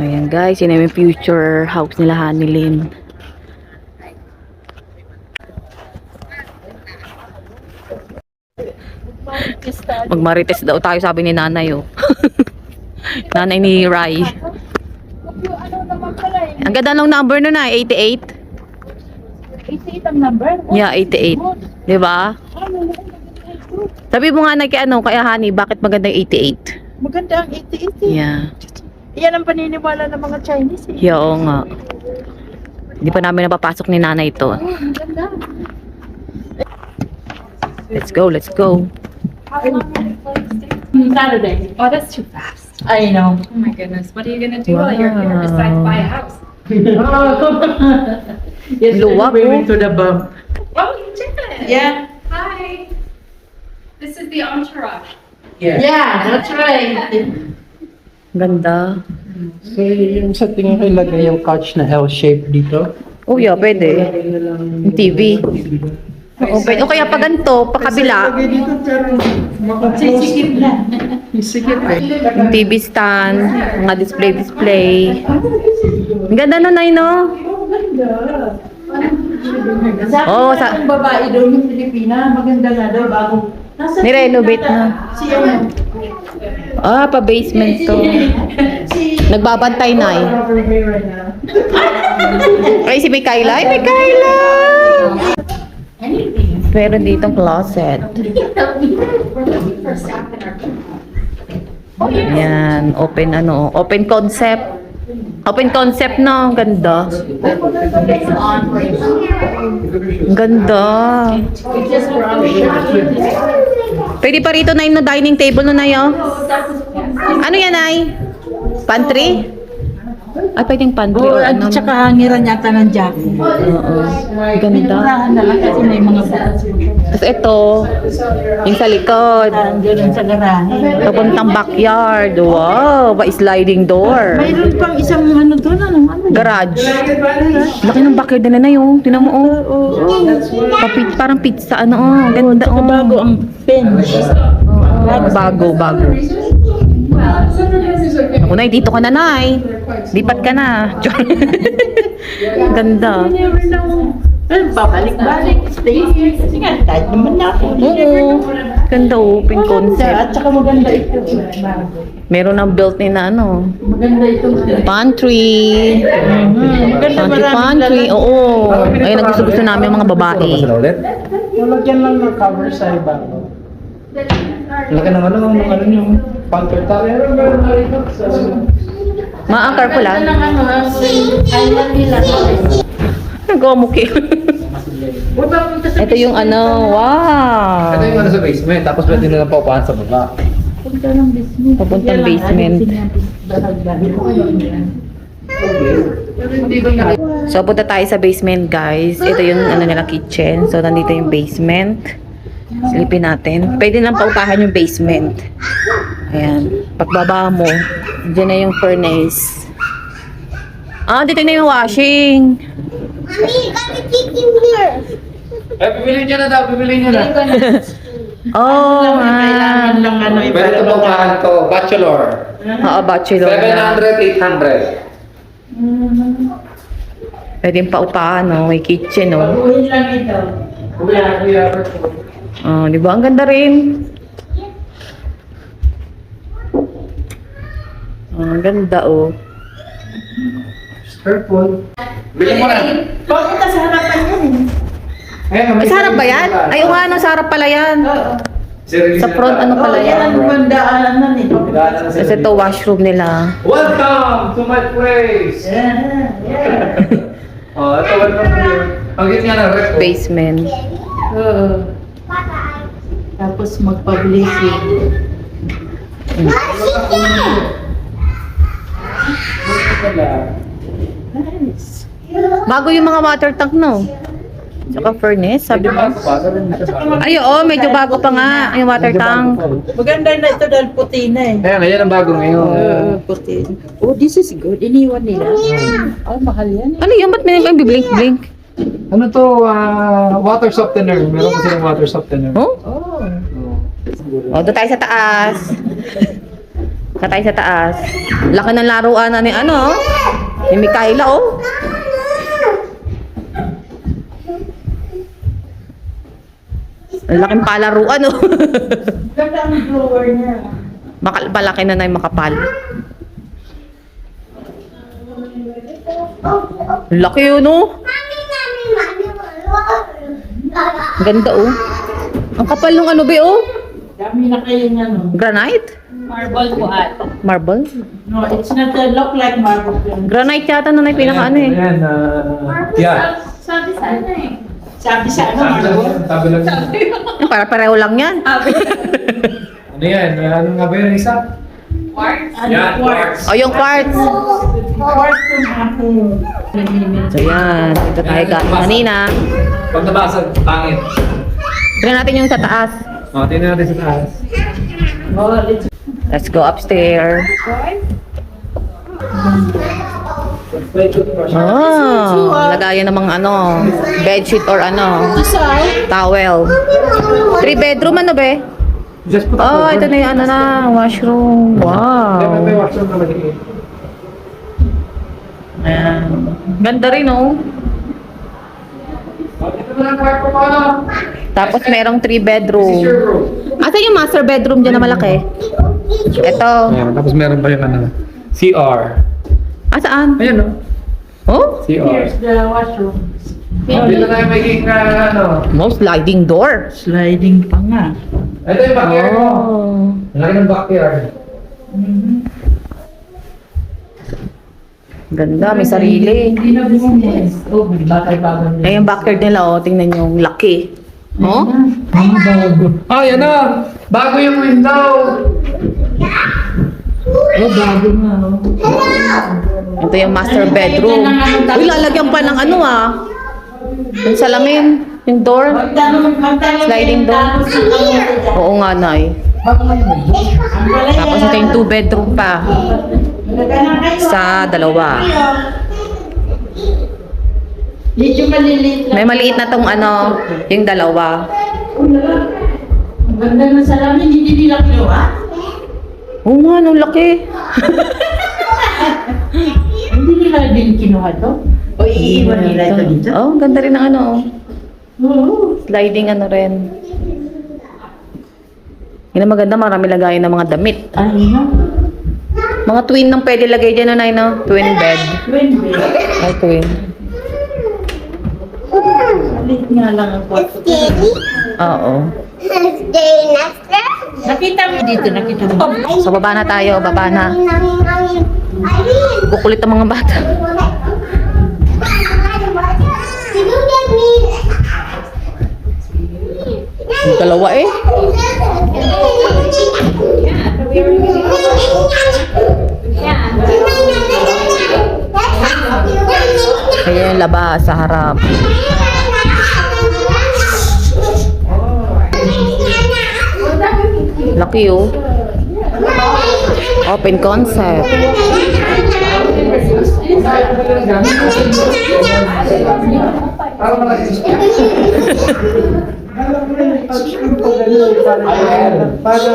Ayan guys, yun na yung future house nila Hanilin. Magmarites daw tayo, sabi ni nanay oh. Nanay ni Rai. Ang ganda ng number nun na, 88. 88 ang number? Yeah, 88. Diba? Sabi mo nga na kay Honey, bakit maganda yung 88? Maganda ang 88 eh. Yeah. Yan ang paniniwala ng mga Chinese eh. Yeah, oo nga. Hindi pa namin napapasok ni nanay ito. Oh, ang ganda. Let's go, let's go. Saturday. Oh, that's too fast. I know. Oh my goodness. What are you gonna do while you're here besides buy a house? Yes, Luwak, we oh. went to the bump. Oh, you did it. Yeah. Hi. This is the entourage. Yeah, that's right. Ganda. So, yung sa tingin ko ilagay yung couch na L shape dito. Oh yeah, pwede. Yung TV. O kaya pa ganito, pa kabila. Ilagay dito pero Sisikip na. sikip eh. Yung TV stand, mga display. Ang ganda na Nay, no? Oh, sa- sa babae daw yung Pilipina, maganda nga daw bagong Nirenovate na. Si ano? Ah, pa-basement to. Nagbabantay na eh. Ay, si Mikaela. Ay, Mikaela! Meron ditong closet. Yan, open concept. Open concept no, ganda. Ang ganda. Pwede pa rito na yung dining table no, Nay, oh. Ano yan, Nay? Pantry? Ay, pwedeng pantry Oh, or at ano. saka hangiran yata ng jacket. Oo. Ganda. Pinurahan na lang kasi may mga butas. Tapos ito, yung sa likod. Ganun sa garahe. Papuntang backyard. Wow, ba sliding door. Mayroon pang isang ano doon, ano? Garage. Laki ng backyard na na yun. Tinan mo, oh. Parang pizza, ano, oh. Ganda, oh. Bago ang fence. Bago. Unay, dito ka na, Nay. Lipat ka na. Ganda. Well, babalik-balik. Stay here. Kasi nga, kahit naman na ako. Oo. Ganda, open concept. At saka maganda ito. Meron ng built-in na ano. Maganda ito. Pantry. Maganda Pantry. Oo. Ayun, gusto namin yung mga babae. Lalagyan lang ng cover sa ibabaw. Laki ng ano yung counter top. Meron na rito. Maangkar ko lang. Island nila. Nagwamuki. Ito yung ano. Wow. Ito yung ano sa basement, tapos pwede na lang paupahan sa baba. Punta ng basement. Papuntang basement. So, punta tayo sa basement, guys. Ito yung ano nila kitchen. So, nandito yung basement. Silipin natin. Pwede lang paupahan yung basement. Ayan. Pagbaba mo, dyan na yung furnace. Ah, dito na yung washing. Bibili niya na daw, bibili niya na. Oh, Kailangan lang ano Pwede ito paupahan to, bachelor. Oo, bachelor na. 700, 800. Pwede yung paupahan, no? May kitchen, no? Uhin lang ito. Oh, di ba? Ang ganda rin. Oh, ang ganda, oh. Purple. Bili mo na. Papunta sa harapan yan. Ay, sa harap ba yan? Ay, oo nga, no, sa harap pala yan. Sa front, ano pala Yan yan? ang bandaan na nito. Kasi ito, washroom nila. Welcome to my place! Oh, ito welcome to you. Ang git nga ng rep. Basement. Tapos magpa-blessing. Nice. Bago yung mga water tank, no? Tsaka furnace, sabi mo. Ay, oo, medyo bago pa nga yung water tank. Maganda na ito dahil puti na eh. Ayan, ayan ang bago ngayon. Puti. Oh, this is good. Iniwan nila. Oh, mahal yan eh. Ano yun? Ba't may blink-blink? Ano to, water softener. Meron ko silang water softener. Oh? Oh. O, doon tayo sa taas. Katay sa taas. Laki ng laruan na ni ano, ni Mikaela, oh. Ang laking palaruan, oh. Ganda ang drawer niya. Malaki na yung makapal. Laki yun, oh. Ganda, oh. Ang kapal nung ano, be, oh. Dami na kayo nga, no? Granite? Marble po ato. Marble? No, it's not look like marble. Granite yata na yung pinaka ano, eh. Ayan, yeah. Sabi sa ano eh. Sabi sa ano, Sabi lang marble? yan, sabi lang yan. Para-pareho lang yan. Ano yan? Ano nga ba yung isa? Quartz. Ano, Yan, quartz. O, yung quartz. Quartz yung ako. So, yan. Ito tayo galing kanina. Pag nabasag, pangit. Tignan natin yung sa taas. O, tingnan natin sa taas. Oh, it's Let's go upstairs. Oh, lagayan ng mga ano, bedsheet or ano, towel. 3 bedroom ano be? Just put Oh, ito na yung ano na, washroom. Wow. May washroom na maliit. Ayan. Ganda rin oh. Ito na lang kwarto ko, ano? Tapos merong 3 This is your bedroom. room. Asan yung master bedroom dyan na malaki? Ito. Ayan, tapos meron pa yung ano, CR. Saan? Ayan, no? Oh? CR. here's the washroom. Oh, dito tayo magiging ano. No sliding door. Sliding pa nga. Ito yung backyard mo. Oh. Laki ng backyard. Ganda, may sarili. Hindi na business. Oh, bagay-bagay. Eh, yung backyard nila, oh, tingnan yung laki. Oh? Ang bago. Oh, yan na. Bago yung window. Oh, bago nga. Oh. Ito yung master bedroom. Uy, lalagyan pa ng ano ah. Yung salamin, yung door. Sliding door. Oo nga, Nay. Tapos ito yung 2 bedroom pa. Sa dalawa. Medyo maliliit lang. May maliit na tong ano, yung dalawa. Ang ganda ng salamin, hindi nila kinuha. Oo nga, nung laki. Hindi nila din kinuha to. O iiwan nila ito dito. Oh, ganda rin ng ano. oh. Oo. Sliding ano rin. Yun ang maganda, marami lagayan ng mga damit. Ay, no? Mga twin nang pwede lagay dyan, Nay, no? Twin bed. Twin bed. Ay, twin. Malit nga lang ang kwarto. Oo. Nakita mo dito, nakita mo. So, baba na tayo, baba na. Kukulit ang mga bata. Yung dalawa eh. Kaya yung labas sa harap. Laki oh. Open concept.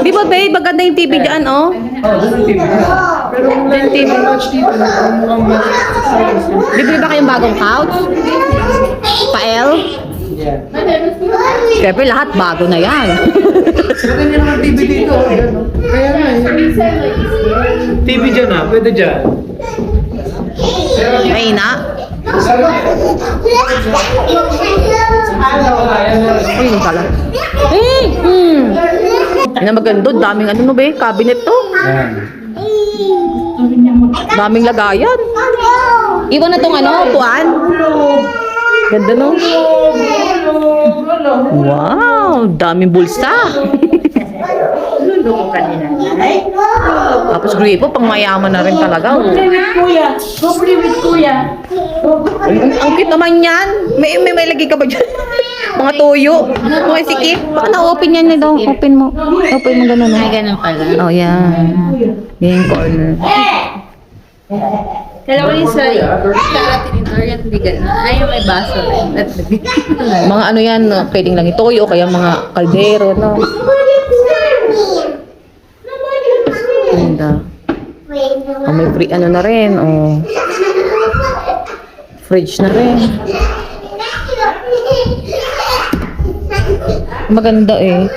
Di ba babe, maganda yung TV dyan oh. Oh, doon ang TV. Pero yung TV, watch TV, mukhang Bibili ba kayong bagong couch? Pa-L? Yeah. Siyempre lahat bago na yan. Pwede nyo naman TV dito. Ayan, no? Kaya nga, TV dyan ah, pwede dyan. Ay na. Uy, yung pala. Yan ang maganda, daming ano no be, cabinet to. Ayan. Daming lagayan. Iwan na tong ano, upuan. Ganda no? Wow, daming bulsa. Luloko ka nila. Ay, Tapos gripo, pang mayaman na rin talaga. Oh. play with kuya. Go play with kuya. Ang cute naman yan. May lagay ka ba dyan? Mga tuyo. Mga sikip. Baka na-open yan na daw. Open mo. Open mo ganun. Ay, ganun pala. Oh, yan. Yan yung corner. Dalawa yung sa tinidor yan, hindi ganun. Ay, yung may baso rin. Mga ano yan, no? Pwedeng lang itoyo o kaya mga kaldero, no? Ganda. Oh, may free, ano na rin, oh. Fridge na rin. Maganda eh.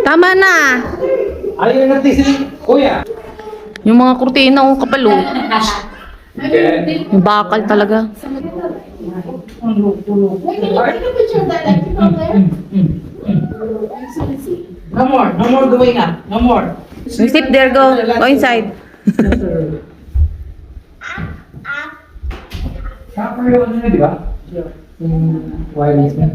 Tama na. Ayun na natin kuya. Yung mga kurtina, oh, kapalo. Yung bakal talaga. No more going up. No more. You sit there, go. Go inside. Proper yun na, di ba? Yung wireless na.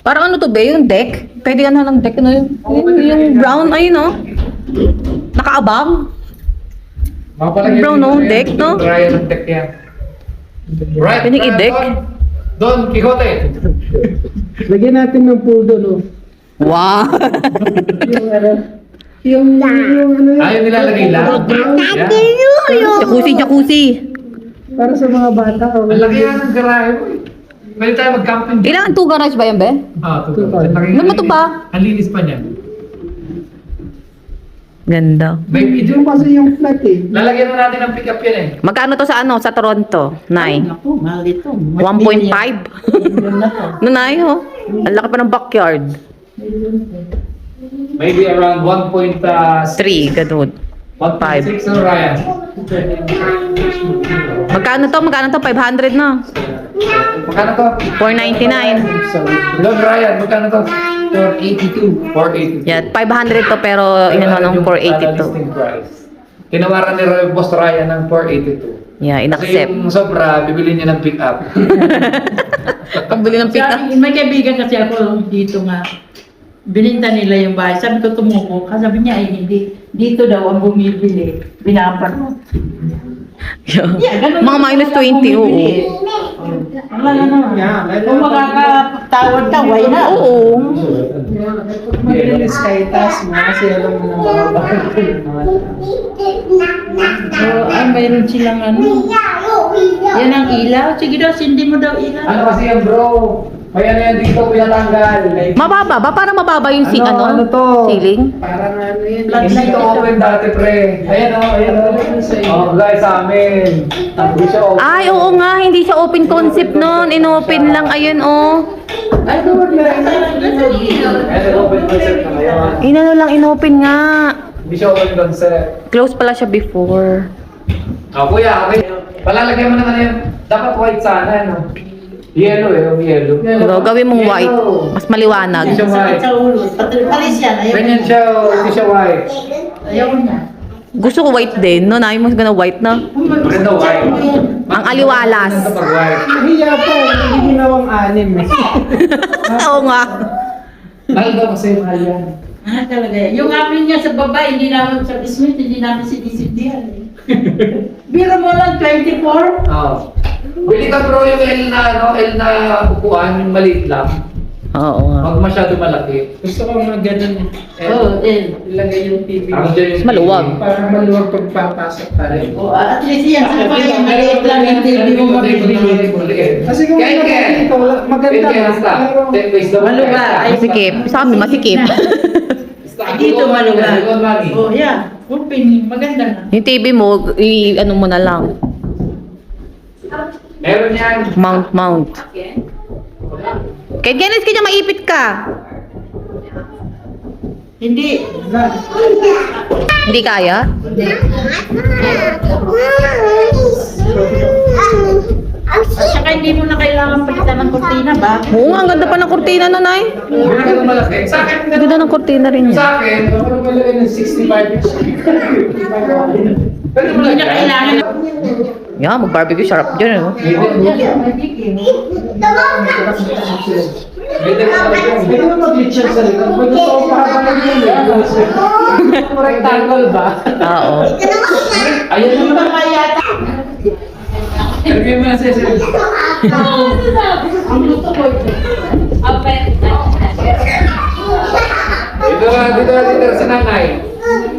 Parang ano to ba? Yung deck? Pwede ano ng deck? Ano yung brown? Ayun, no? Nakaabang. Brown, no? Deck, no? Ryan ang deck yan. Right, Pwede i-deck? Don Quixote. Lagyan natin ng pool doon, oh. Wow! Yung ano yun. Ayaw nilalagay lang. Yeah. Jacuzzi. Para sa mga bata. Oh. Ang laki yan ng garahe mo eh. Pwede tayo mag-camping. Ilang 2 garage ba yan, be? Ito. Ano to ba? Ang linis pa niyan. Ganda. May video. Yung kasi yung flat eh. Lalagyan mo natin ng pick-up yan eh. Magkano to sa ano? Sa Toronto? 9. Naku, mahal ito. 1.5? Million na to. No, na oh. Ang laki pa ng backyard. Maybe around 1.3. 3, ganun. 1.6 no, Ryan? Magkano to? 500 na. Magkano to? 499. Don Ryan, magkano to? 482. 482. Yeah, 500 to pero inano ng Yung 482. listing price. Tinawaran ni Boss Ryan ng 482. Yeah, Kasi inaccept. yung sobra, bibili niya ng pick-up. Pagbili ng pick-up. May kaibigan kasi ako dito nga. Bininta nila yung bahay. Sabi ko tumuko. Sabi niya ay hindi. Dito daw ang bumibili. Binapan. Yeah, ganun Mga lang minus talaga 20, bumibili oo. eh. Wala na naman. Kung makakatawad ka, why na? Oo. Mag-release kay taas mo kasi alam mo na mga bahay. So, mayroon silang ano. Yan ang ilaw. Sige daw, sindi mo daw ilaw. Ano kasi yan bro? May ano yan dito, pinatanggal. Mababa ba? Para mababa yung Ano to? ceiling? Parang ano yun. Hindi to open dati pre. Ayan o. Oh guys, sa amin. Hindi siya open. Ay, oo nga. Hindi siya open concept nun. Inopen lang. Ayun, oh. Ay, doon na. Ayan, open concept na ngayon. Inano lang, inopen nga. Hindi siya open concept. Close pala siya before. Oh, kuya, okay. Palalagyan mo naman yan. Dapat white sana, no? Yellow yellow. So, gawin mong white. Mas maliwanag. Hindi siya white. Sa ulo. Paris yan. Ayaw Ganyan siya, hindi siya white. Ayaw niya. Gusto ko white din. No, namin mas gana white na. Maganda white. Ang aliwalas. Maganda pag white. Hiya pa. Hindi ginawang anim eh. Oo nga. Mahal daw kasi mahal yan. Ah, talaga. Yung amin niya sa baba, hindi namin sa Smith, hindi namin sinisindihan eh. Biro mo lang, 24? Oo. Bili ka bro yung L na upuan, yung maliit lang. Oo nga. Huwag masyado malaki. Gusto ko mga ganun eh. Oo, ilagay yung TV. Ako dyan yung Maluwag. Para maluwag pagpapasok pa rin. Oh, at least yan, sa kaya maliit lang yung TV mo mabibili. Kasi kung dito, maganda nga. Maluwag. Masikip. Sa amin, masikip. Dito maluwag. Oh, yeah. Open, maganda na. Yung TV mo, ano mo na lang. Meron yan. Mount. Kahit ganis ka niya, maipit ka. Hindi. Hindi kaya? At saka hindi mo na kailangan palitan ng kortina ba? Oo nga, ang ganda pa ng kurtina na, Nay. Bili ka ng malaki. Sa akin, Ang ganda ng kurtina rin niya. sa akin, parang malaki ng 65 Pwede mo Hindi lang na kailangan. Yeah, mag-barbecue, sarap dyan, no? Pwede mo mag-lechon sa likod. Pwede ko pahabalan yun eh. Rectangle ba? Oo. Ayun naman ang yata. Lagyan mo na siya siya. Ang luto ko ito. Dito na sa nanay.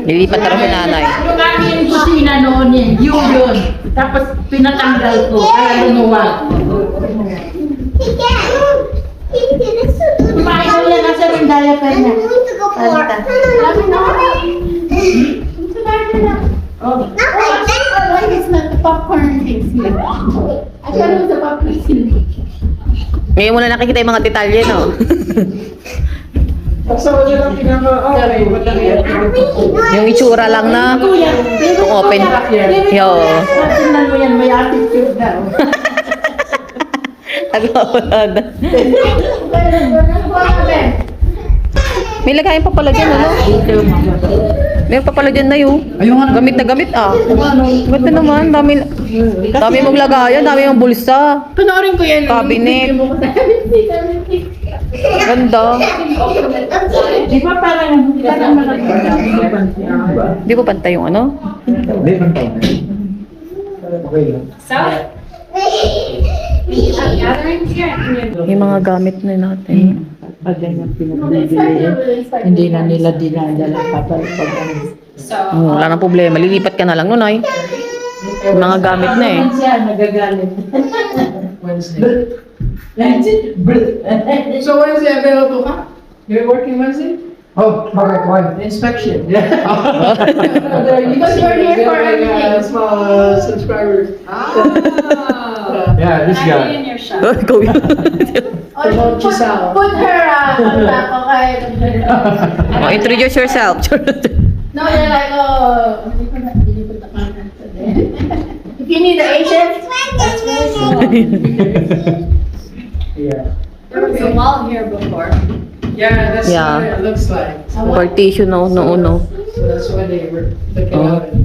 Nilipat na rin si nanay. Yung aming kusina noon yun. Tapos pinatanggal ko, kaya lumuwag. Kumain ko yan, nasa rin diaper niya. Alta. Oh. It's not the popcorn things here. I thought it was a popcorn thing. Ngayon mo na nakikita yung mga detalye, no? Basta wala lang okay. Wala yan. Yung itsura lang na kung open. Yo. Tingnan mo yan, may attitude na. Wala na. May lagayan pa pala dyan, ano? Meron pa pala dyan na yun. Ayun nga. Gamit na gamit, ah. Ba't na naman? Dami mong lagayan, dami mong bulsa. Panoorin ko yan. Cabinet. Ganda. Di ba parang malagyan? Di ba pantay yung ano? Hindi, pantay. Okay lang. Yung mga gamit na natin. Pag ganyan pinagbibili, hindi na nila dinadala kapag ano. Wala nang problema. Lilipat ka na lang nun, ay. Yung mga gamit na eh. Siya nagagalit. Wednesday. Wednesday. So Wednesday available ka? You're working Wednesday? Oh, bakit? Why? Inspection. Yeah. Because you're here for everything. Small subscribers. Yeah, this guy. In your shop. Ikaw yun. Promote yourself. Put her contact, okay? Oh, introduce yourself. No, you're like, oh, hindi put the contact today. If you need the agent, that's really cool. Yeah. There was a wall here before. Yeah, that's Yeah. what it looks like. Partition, no? No, no. So that's why they were looking Oh. at it.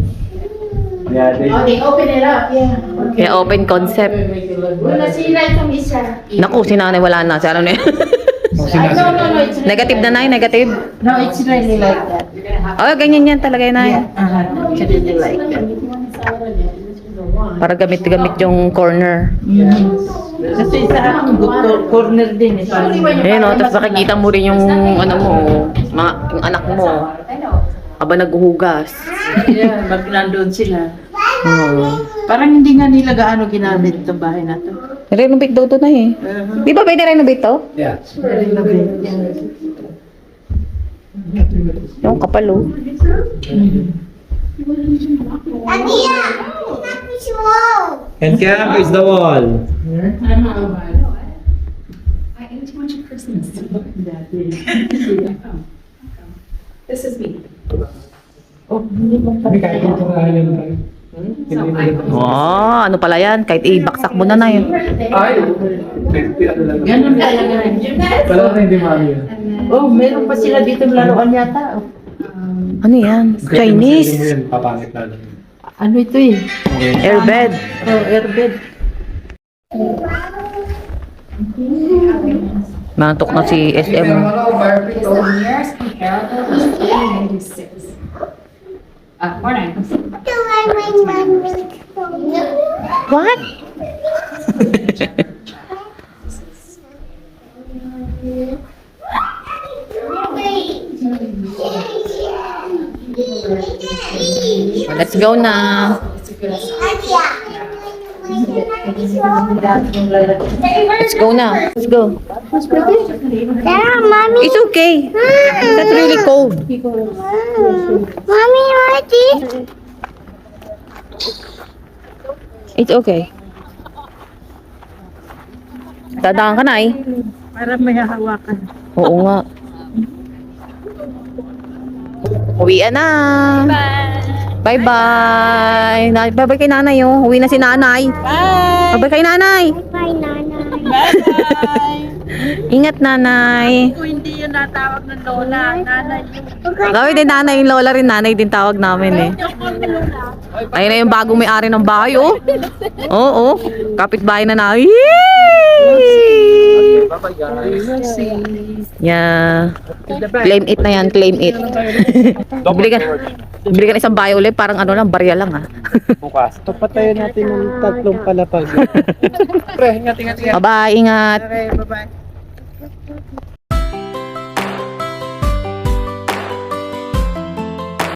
Yeah, Oh, they open it up, yeah. Kaya open concept. Make it look Wala better. sila itong isa. Naku, si nanay wala na. Sa ano na yun? Oh, No, it's really Negative na, nay? Negative? No, it's really like that. Oh, ganyan yan talaga yun, nay. It's really like that. Para gamit-gamit yung corner. Kasi sa akin, good corner din. Ayun, no? Tapos makikita mo rin yung, ano mo, yung anak mo. Aba naghuhugas. Yeah, pag nandun sila. Oo. Parang hindi nga nila gaano ginamit itong bahay na to. Renovate daw to na eh. Di ba pwede renovate to? Yeah. Yung kapal, oh. And Cam is the wall. I ate too much at Christmas. This is me. May kahit ito na yun tayo. Oh, ano pala yan? Kahit ibaksak mo na na yun. Ay, ano lang. Ganun talaga. Wala na hindi mami yun. Oh, meron pa sila dito laruan yata. Oh. Ano yan? Chinese? Papangit na lang. Ano ito eh? Airbed. Oh, airbed. Mantok na si SM. Is the nearest comparable is 396. 496. What? Let's go na. Let's go na. Let's go. It's okay. It's not really cold. Mommy, what is It's okay. Dadaan ka na eh. Para may hawakan. Oo nga. Uwian na. Bye-bye. Bye-bye kay nanay, oh. Uwi na si nanay. Bye. Bye-bye kay nanay. my nana? Ingat, nanay. Kung hindi yun natawag ng lola, nanay yun. Gawin din nanay, yung lola rin nanay din tawag namin eh. Ayun na yung bagong may-ari ng bahay, oh. Oo, kapitbahay na namin. Yay! Yeah. Claim it na yan, claim it. Bili ka ng isang bahay ulit, parang ano lang, barya lang ah. Bukas. Papatayin natin ng tatlong palapag. Pre, ingat. Bye-bye, ingat. Bye-bye.